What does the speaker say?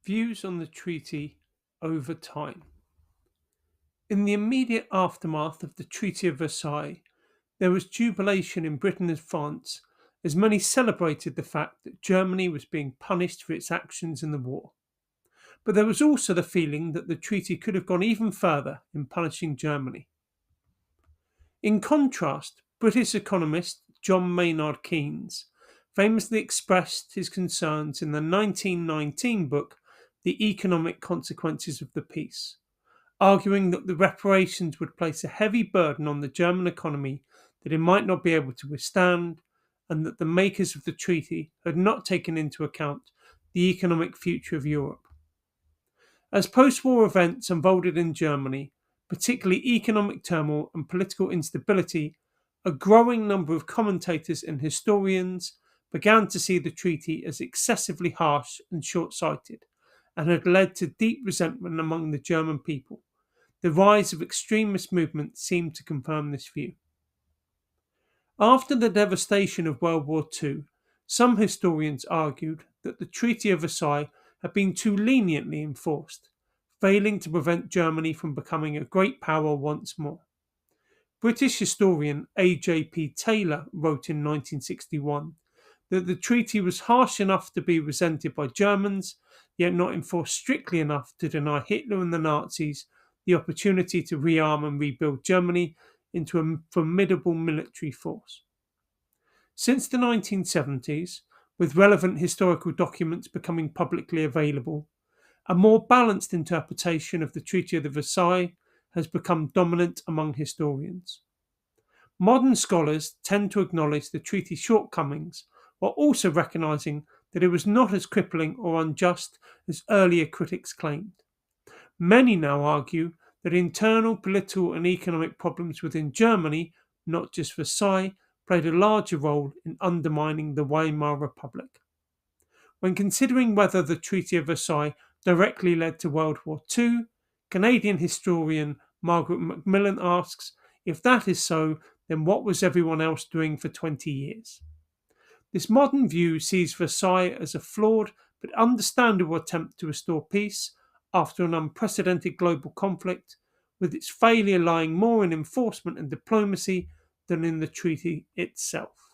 Views on the treaty over time. In the immediate aftermath of the Treaty of Versailles, there was jubilation in Britain and France as many celebrated the fact that Germany was being punished for its actions in the war. But there was also the feeling that the treaty could have gone even further in punishing Germany. In contrast, British economist John Maynard Keynes famously expressed his concerns in the 1919 book The Economic Consequences of the Peace, arguing that the reparations would place a heavy burden on the German economy that it might not be able to withstand, and that the makers of the treaty had not taken into account the economic future of Europe. As post war events unfolded in Germany, particularly economic turmoil and political instability, a growing number of commentators and historians began to see the treaty as excessively harsh and short sighted, and had led to deep resentment among the German people. The rise of extremist movements seemed to confirm this view. After the devastation of World War II, some historians argued that the Treaty of Versailles had been too leniently enforced, failing to prevent Germany from becoming a great power once more. British historian A.J.P. Taylor wrote in 1961 that the treaty was harsh enough to be resented by Germans, yet not enforced strictly enough to deny Hitler and the Nazis the opportunity to rearm and rebuild Germany into a formidable military force. Since the 1970s, with relevant historical documents becoming publicly available, a more balanced interpretation of the Treaty of Versailles has become dominant among historians. Modern scholars tend to acknowledge the treaty's shortcomings while also recognizing that it was not as crippling or unjust as earlier critics claimed. Many now argue that internal political and economic problems within Germany, not just Versailles, played a larger role in undermining the Weimar Republic. When considering whether the Treaty of Versailles directly led to World War II, Canadian historian Margaret Macmillan asks, if that is so, then what was everyone else doing for 20 years? This modern view sees Versailles as a flawed but understandable attempt to restore peace after an unprecedented global conflict, with its failure lying more in enforcement and diplomacy than in the treaty itself.